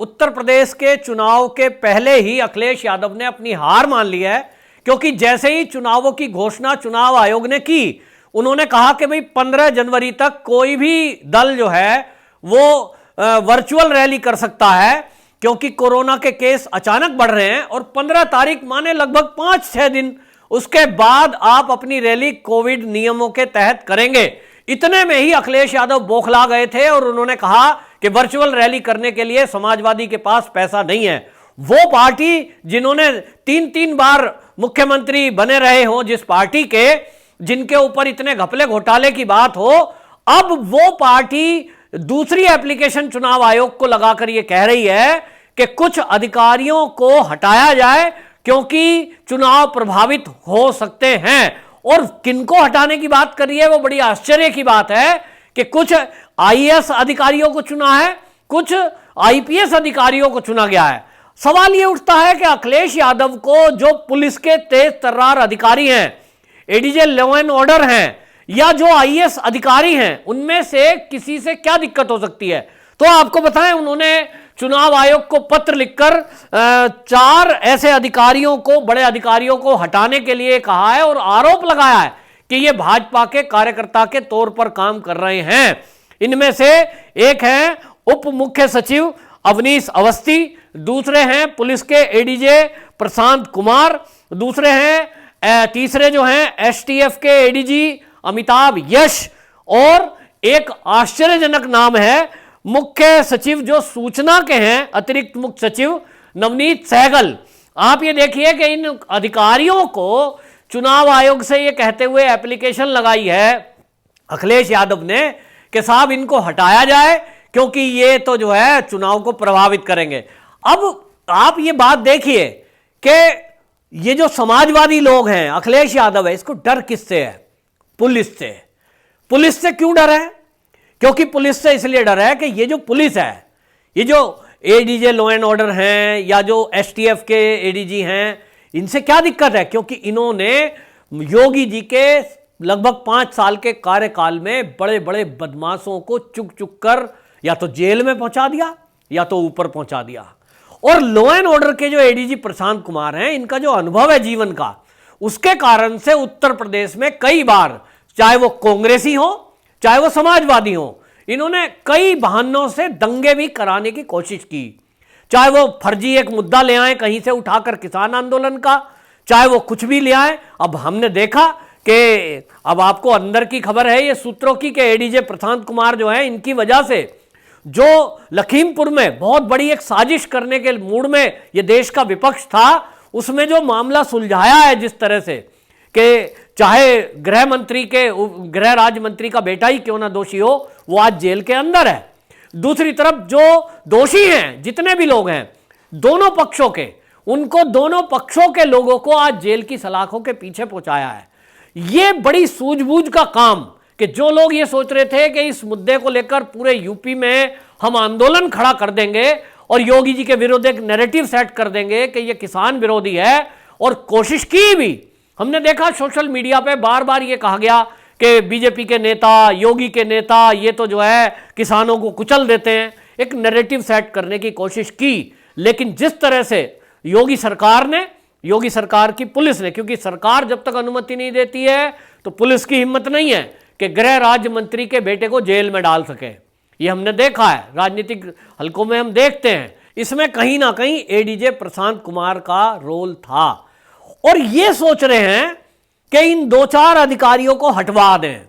उत्तर प्रदेश के चुनाव के पहले ही अखिलेश यादव ने अपनी हार मान ली है, क्योंकि जैसे ही चुनावों की घोषणा चुनाव आयोग ने की, उन्होंने कहा कि भाई 15 जनवरी तक कोई भी दल जो है वो वर्चुअल रैली कर सकता है, क्योंकि कोरोना के केस अचानक बढ़ रहे हैं और 15 तारीख माने लगभग 5-6 दिन उसके बाद आप अपनी रैली कोविड नियमों के तहत करेंगे। इतने में ही अखिलेश यादव बौखला गए थे और उन्होंने कहा कि वर्चुअल रैली करने के लिए समाजवादी के पास पैसा नहीं है। वो पार्टी जिन्होंने 3-3 बार मुख्यमंत्री बने रहे हो, जिस पार्टी के जिनके ऊपर इतने घपले घोटाले की बात हो, अब वो पार्टी दूसरी एप्लीकेशन चुनाव आयोग को लगाकर यह कह रही है कि कुछ अधिकारियों को हटाया जाए क्योंकि चुनाव प्रभावित हो सकते हैं। और किनको हटाने की बात कर रही है, वो बड़ी आश्चर्य की बात है कि कुछ आईएएस अधिकारियों को चुना है, कुछ आईपीएस अधिकारियों को चुना गया है। सवाल यह उठता है कि अखिलेश यादव को जो पुलिस के तेज तर्रार अधिकारी हैं, एडीजे लॉ एंड ऑर्डर हैं, या जो आईएएस अधिकारी हैं, उनमें से किसी से क्या दिक्कत हो सकती है? तो आपको बताएं, उन्होंने चुनाव आयोग को पत्र लिखकर 4 ऐसे अधिकारियों को, बड़े अधिकारियों को हटाने के लिए कहा है और आरोप लगाया है कि ये भाजपा के कार्यकर्ता के तौर पर काम कर रहे हैं। इनमें से एक है उप मुख्य सचिव अवनीश अवस्थी, दूसरे हैं पुलिस के एडीजे प्रशांत कुमार, दूसरे हैं तीसरे जो हैं एसटीएफ के एडीजी अमिताभ यश, और एक आश्चर्यजनक नाम है मुख्य सचिव जो सूचना के हैं, अतिरिक्त मुख्य सचिव नवनीत सहगल। आप ये देखिए कि इन अधिकारियों को चुनाव आयोग से ये कहते हुए एप्लीकेशन लगाई है अखिलेश यादव ने कि साहब इनको हटाया जाए क्योंकि ये तो जो है चुनाव को प्रभावित करेंगे। अब आप ये बात देखिए कि ये जो समाजवादी लोग हैं, अखिलेश यादव है, इसको डर किससे है? पुलिस से। पुलिस से क्यों डर है? क्योंकि पुलिस से इसलिए डर है कि ये जो पुलिस है, ये जो एडीजे लॉ एंड ऑर्डर हैं या जो एसटीएफ के एडीजी हैं, इनसे क्या दिक्कत है? क्योंकि इन्होंने योगी जी के लगभग 5 साल के कार्यकाल में बड़े बड़े बदमाशों को चुक चुक कर या तो जेल में पहुंचा दिया या तो ऊपर पहुंचा दिया। और लॉ एंड ऑर्डर के जो एडीजी प्रशांत कुमार हैं, इनका जो अनुभव है जीवन का, उसके कारण से उत्तर प्रदेश में कई बार, चाहे वो कांग्रेसी हो चाहे वो समाजवादी हो, इन्होंने कई बहानों से दंगे भी कराने की कोशिश की। चाहे वो फर्जी एक मुद्दा ले आए कहीं से उठाकर किसान आंदोलन का, चाहे वो कुछ भी ले आए। अब हमने देखा कि अब आपको अंदर की खबर है ये सूत्रों की, कि एडीजे प्रशांत कुमार जो है, इनकी वजह से जो लखीमपुर में बहुत बड़ी एक साजिश करने के मूड में ये देश का विपक्ष था, उसमें जो मामला सुलझाया है जिस तरह से, कि चाहे गृह राज्य मंत्री का बेटा ही क्यों ना दोषी हो, वो आज जेल के अंदर है। दूसरी तरफ जो दोषी हैं, जितने भी लोग हैं दोनों पक्षों के, उनको दोनों पक्षों के लोगों को आज जेल की सलाखों के पीछे पहुंचाया है। ये बड़ी सूझबूझ का काम, कि जो लोग ये सोच रहे थे कि इस मुद्दे को लेकर पूरे यूपी में हम आंदोलन खड़ा कर देंगे और योगी जी के विरुद्ध एक नैरेटिव सेट कर देंगे कि ये किसान विरोधी है, और कोशिश की भी। हमने देखा सोशल मीडिया पे बार बार ये कहा गया कि बीजेपी के नेता, योगी के नेता, ये तो जो है किसानों को कुचल देते हैं। एक नैरेटिव सेट करने की कोशिश की, लेकिन जिस तरह से योगी सरकार की पुलिस ने, क्योंकि सरकार जब तक अनुमति नहीं देती है तो पुलिस की हिम्मत नहीं है कि गृह राज्य मंत्री के बेटे को जेल में डाल सके। ये हमने देखा है, राजनीतिक हलकों में हम देखते हैं। इसमें कहीं ना कहीं एडीजे प्रशांत कुमार का रोल था, और ये सोच रहे हैं कि इन 2-4 अधिकारियों को हटवा दें।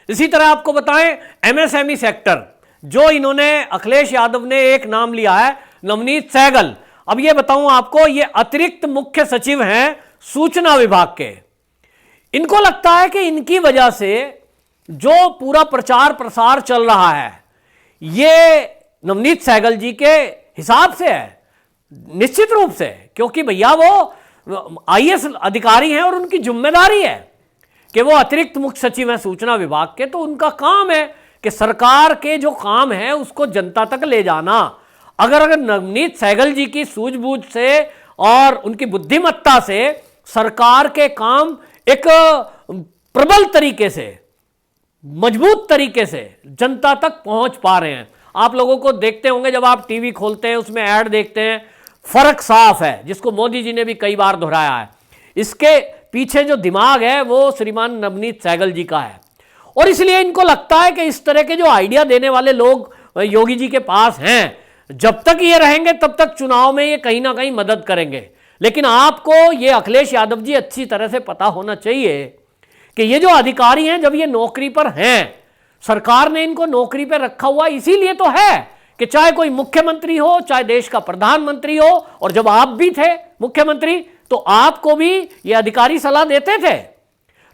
इसी तरह आपको बताएं, एमएसएमई सेक्टर, जो इन्होंने अखिलेश यादव ने एक नाम लिया है, नवनीत सहगल। अब ये बताऊं आपको, ये अतिरिक्त मुख्य सचिव हैं सूचना विभाग के। इनको लगता है कि इनकी वजह से जो पूरा प्रचार प्रसार चल रहा है, ये नवनीत सहगल जी के हिसाब से है, निश्चित रूप से, क्योंकि भैया वो आईएएस अधिकारी हैं और उनकी जिम्मेदारी है कि वो अतिरिक्त मुख्य सचिव हैं सूचना विभाग के, तो उनका काम है कि सरकार के जो काम है उसको जनता तक ले जाना। अगर नवनीत सहगल जी की सूझबूझ से और उनकी बुद्धिमत्ता से सरकार के काम एक प्रबल तरीके से, मजबूत तरीके से जनता तक पहुंच पा रहे हैं, आप लोगों को देखते होंगे जब आप टीवी खोलते हैं, उसमें ऐड देखते हैं, फर्क साफ है, जिसको मोदी जी ने भी कई बार दोहराया है। इसके पीछे जो दिमाग है वो श्रीमान नवनीत सहगल जी का है, और इसलिए इनको लगता है कि इस तरह के जो आइडिया देने वाले लोग योगी जी के पास हैं, जब तक ये रहेंगे तब तक चुनाव में ये कहीं ना कहीं मदद करेंगे। लेकिन आपको ये अखिलेश यादव जी अच्छी तरह से पता होना चाहिए कि ये जो अधिकारी हैं, जब ये नौकरी पर हैं, सरकार ने इनको नौकरी पर रखा हुआ इसीलिए तो है कि चाहे कोई मुख्यमंत्री हो, चाहे देश का प्रधानमंत्री हो, और जब आप भी थे मुख्यमंत्री तो आपको भी ये अधिकारी सलाह देते थे।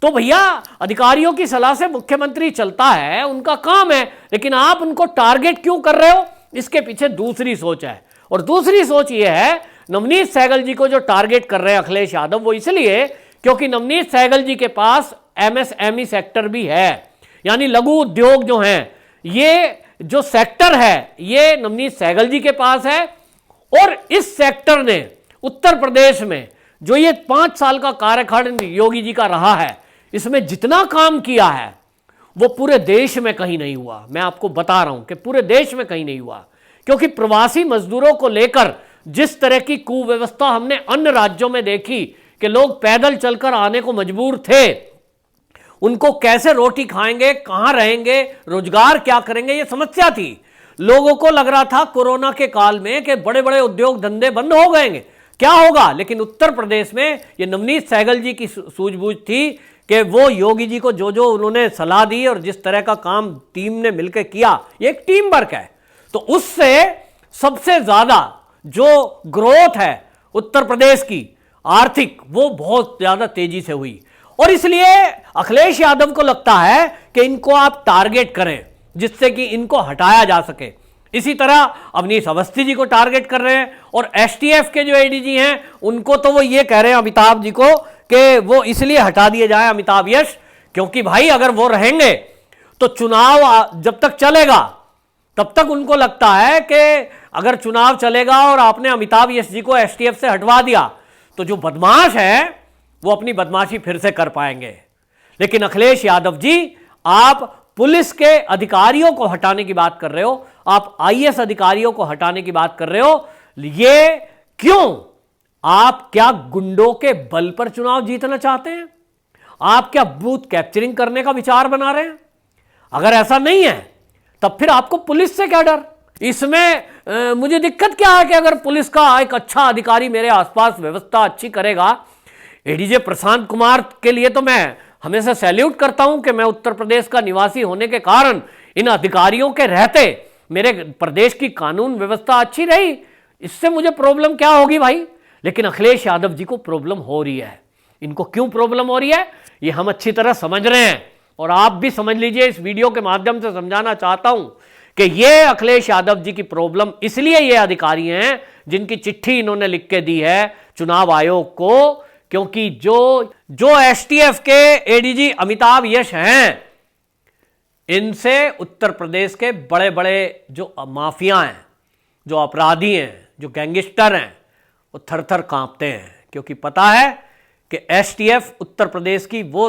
तो भैया अधिकारियों की सलाह से मुख्यमंत्री चलता है, उनका काम है, लेकिन आप उनको टारगेट क्यों कर रहे हो? इसके पीछे दूसरी सोच है, और दूसरी सोच ये है, नवनीत सहगल जी को जो टारगेट कर रहे हैं अखिलेश यादव, वो इसलिए क्योंकि नवनीत सहगल जी के पास एमएसएमई सेक्टर भी है, यानी लघु उद्योग जो हैं, ये जो सेक्टर है ये नवनीत सहगल जी के पास है। और इस सेक्टर ने उत्तर प्रदेश में जो ये 5 साल का कार्यकाल योगी जी का रहा है, इसमें जितना काम किया है वो पूरे देश में कहीं नहीं हुआ। मैं आपको बता रहा हूं कि पूरे देश में कहीं नहीं हुआ, क्योंकि प्रवासी मजदूरों को लेकर जिस तरह की कुव्यवस्था हमने अन्य राज्यों में देखी कि लोग पैदल चलकर आने को मजबूर थे, उनको कैसे रोटी खाएंगे, कहां रहेंगे, रोजगार क्या करेंगे, ये समस्या थी। लोगों को लग रहा था कोरोना के काल में कि बड़े बड़े उद्योग धंधे बंद हो गएंगे, क्या होगा, लेकिन उत्तर प्रदेश में ये नवनीत सहगल जी की सूझबूझ थी कि वो योगी जी को जो जो उन्होंने सलाह दी और जिस तरह का काम टीम ने मिलकर किया, ये एक टीम वर्क है, तो उससे सबसे ज्यादा जो ग्रोथ है उत्तर प्रदेश की आर्थिक, वो बहुत ज्यादा तेजी से हुई। और इसलिए अखिलेश यादव को लगता है कि इनको आप टारगेट करें जिससे कि इनको हटाया जा सके। इसी तरह अवनीश अवस्थी जी को टारगेट कर रहे हैं, और एसटीएफ के जो एडीजी हैं उनको तो वो ये कह रहे हैं अमिताभ जी को कि वो इसलिए हटा दिए जाए, अमिताभ यश, क्योंकि भाई अगर वो रहेंगे तो चुनाव जब तक चलेगा तब तक उनको लगता है कि अगर चुनाव चलेगा और आपने अमिताभ यश जी को एसटीएफ से हटवा दिया तो जो बदमाश है वो अपनी बदमाशी फिर से कर पाएंगे। लेकिन अखिलेश यादव जी, आप पुलिस के अधिकारियों को हटाने की बात कर रहे हो, आप आईएएस अधिकारियों को हटाने की बात कर रहे हो, ये क्यों? आप क्या गुंडों के बल पर चुनाव जीतना चाहते हैं? आप क्या बूथ कैप्चरिंग करने का विचार बना रहे हैं? अगर ऐसा नहीं है तब फिर आपको पुलिस से क्या डर? इसमें मुझे दिक्कत क्या है कि अगर पुलिस का एक अच्छा अधिकारी मेरे आसपास व्यवस्था अच्छी करेगा। एडीजे प्रशांत कुमार के लिए तो मैं हमेशा सैल्यूट करता हूं कि मैं उत्तर प्रदेश का निवासी होने के कारण इन अधिकारियों के रहते मेरे प्रदेश की कानून व्यवस्था अच्छी रही, इससे मुझे प्रॉब्लम क्या होगी भाई। लेकिन अखिलेश यादव जी को प्रॉब्लम हो रही है। इनको क्यों प्रॉब्लम हो रही है ये हम अच्छी तरह समझ रहे हैं, और आप भी समझ लीजिए। इस वीडियो के माध्यम से समझाना चाहता हूं कि ये अखिलेश यादव जी की प्रॉब्लम इसलिए ये अधिकारी हैं जिनकी चिट्ठी इन्होंने लिख के दी है चुनाव आयोग को, क्योंकि जो एसटीएफ के एडीजी अमिताभ यश हैं, इनसे उत्तर प्रदेश के बड़े बड़े जो माफिया हैं, जो अपराधी हैं, जो गैंगस्टर हैं, वो थर थर कांपते हैं, क्योंकि पता है कि एसटीएफ उत्तर प्रदेश की वो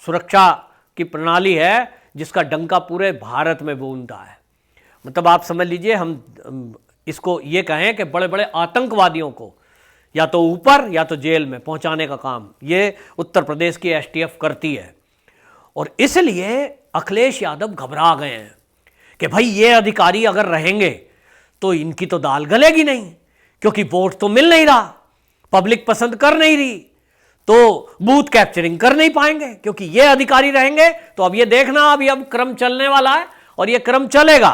सुरक्षा की प्रणाली है जिसका डंका पूरे भारत में गूंजता है। मतलब आप समझ लीजिए, हम इसको ये कहें कि बड़े बड़े आतंकवादियों को या तो ऊपर या तो जेल में पहुंचाने का काम ये उत्तर प्रदेश की एसटीएफ करती है। और इसलिए अखिलेश यादव घबरा गए हैं कि भाई ये अधिकारी अगर रहेंगे तो इनकी तो दाल गलेगी नहीं, क्योंकि वोट तो मिल नहीं रहा, पब्लिक पसंद कर नहीं रही, तो बूथ कैप्चरिंग कर नहीं पाएंगे। क्योंकि ये अधिकारी रहेंगे तो अब ये देखना, अभी अब क्रम चलने वाला है और ये क्रम चलेगा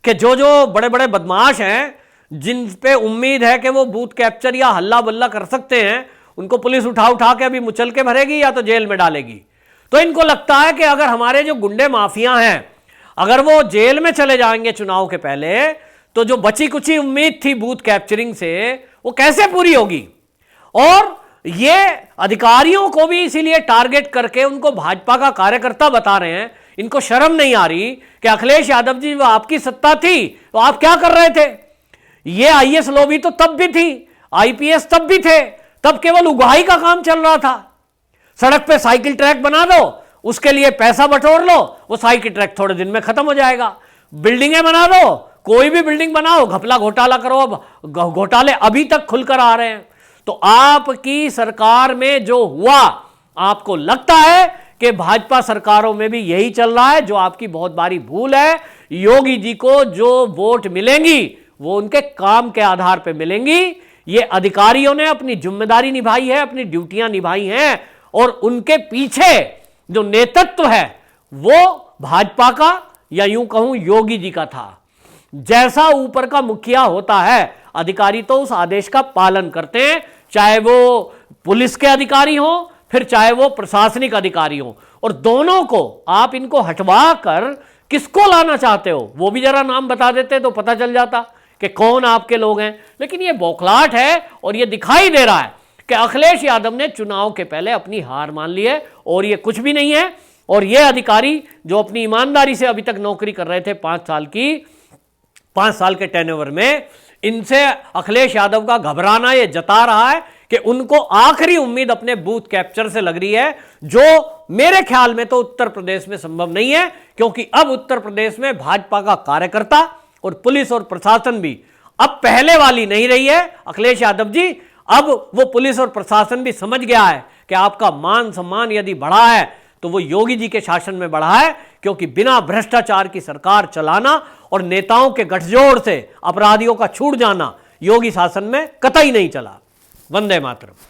कि जो जो बड़े बड़े बदमाश हैं, जिन पे उम्मीद है कि वो बूथ कैप्चर या हल्ला बल्ला कर सकते हैं, उनको पुलिस उठा उठा के अभी मुचल के भरेगी या तो जेल में डालेगी। तो इनको लगता है कि अगर हमारे जो गुंडे माफिया हैं, अगर वो जेल में चले जाएंगे चुनाव के पहले, तो जो बची कुची उम्मीद थी बूथ कैप्चरिंग से वो कैसे पूरी होगी। और ये अधिकारियों को भी इसीलिए टारगेट करके उनको भाजपा का कार्यकर्ता बता रहे हैं। इनको शर्म नहीं आ रही कि अखिलेश यादव जी, वो आपकी सत्ता थी तो आप क्या कर रहे थे? ये आईएएस लॉबी तो तब भी थी, आईपीएस तब भी थे, तब केवल उगाही का काम चल रहा था। सड़क पे साइकिल ट्रैक बना दो, उसके लिए पैसा बटोर लो, वो साइकिल ट्रैक थोड़े दिन में खत्म हो जाएगा। बिल्डिंगें बना दो, कोई भी बिल्डिंग बनाओ, घपला घोटाला करो। अब घोटाले अभी तक खुलकर आ रहे हैं। तो आपकी सरकार में जो हुआ, आपको लगता है कि भाजपा सरकारों में भी यही चल रहा है, जो आपकी बहुत बड़ी भूल है। योगी जी को जो वोट मिलेंगी वो उनके काम के आधार पर मिलेंगी। ये अधिकारियों ने अपनी जिम्मेदारी निभाई है, अपनी ड्यूटियां निभाई हैं, और उनके पीछे जो नेतृत्व है वो भाजपा का, या यूं कहूं योगी जी का था। जैसा ऊपर का मुखिया होता है, अधिकारी तो उस आदेश का पालन करते हैं, चाहे वो पुलिस के अधिकारी हो, फिर चाहे वो प्रशासनिक अधिकारी हो। और दोनों को आप इनको हटवा कर किसको लाना चाहते हो, वो भी जरा नाम बता देते तो पता चल जाता कि कौन आपके लोग हैं। लेकिन ये बौखलाहट है, और ये दिखाई दे रहा है कि अखिलेश यादव ने चुनाव के पहले अपनी हार मान ली है, और ये कुछ भी नहीं है। और ये अधिकारी जो अपनी ईमानदारी से अभी तक नौकरी कर रहे थे 5 साल के टेन्योर में, इनसे अखिलेश यादव का घबराना ये जता रहा है कि उनको आखिरी उम्मीद अपने बूथ कैप्चर से लग रही है, जो मेरे ख्याल में तो उत्तर प्रदेश में संभव नहीं है। क्योंकि अब उत्तर प्रदेश में भाजपा का कार्यकर्ता और पुलिस और प्रशासन भी अब पहले वाली नहीं रही है। अखिलेश यादव जी, अब वो पुलिस और प्रशासन भी समझ गया है कि आपका मान सम्मान यदि बढ़ा है तो वो योगी जी के शासन में बढ़ा है। क्योंकि बिना भ्रष्टाचार की सरकार चलाना और नेताओं के गठजोड़ से अपराधियों का छूट जाना योगी शासन में कतई नहीं चला। वंदे मातरम।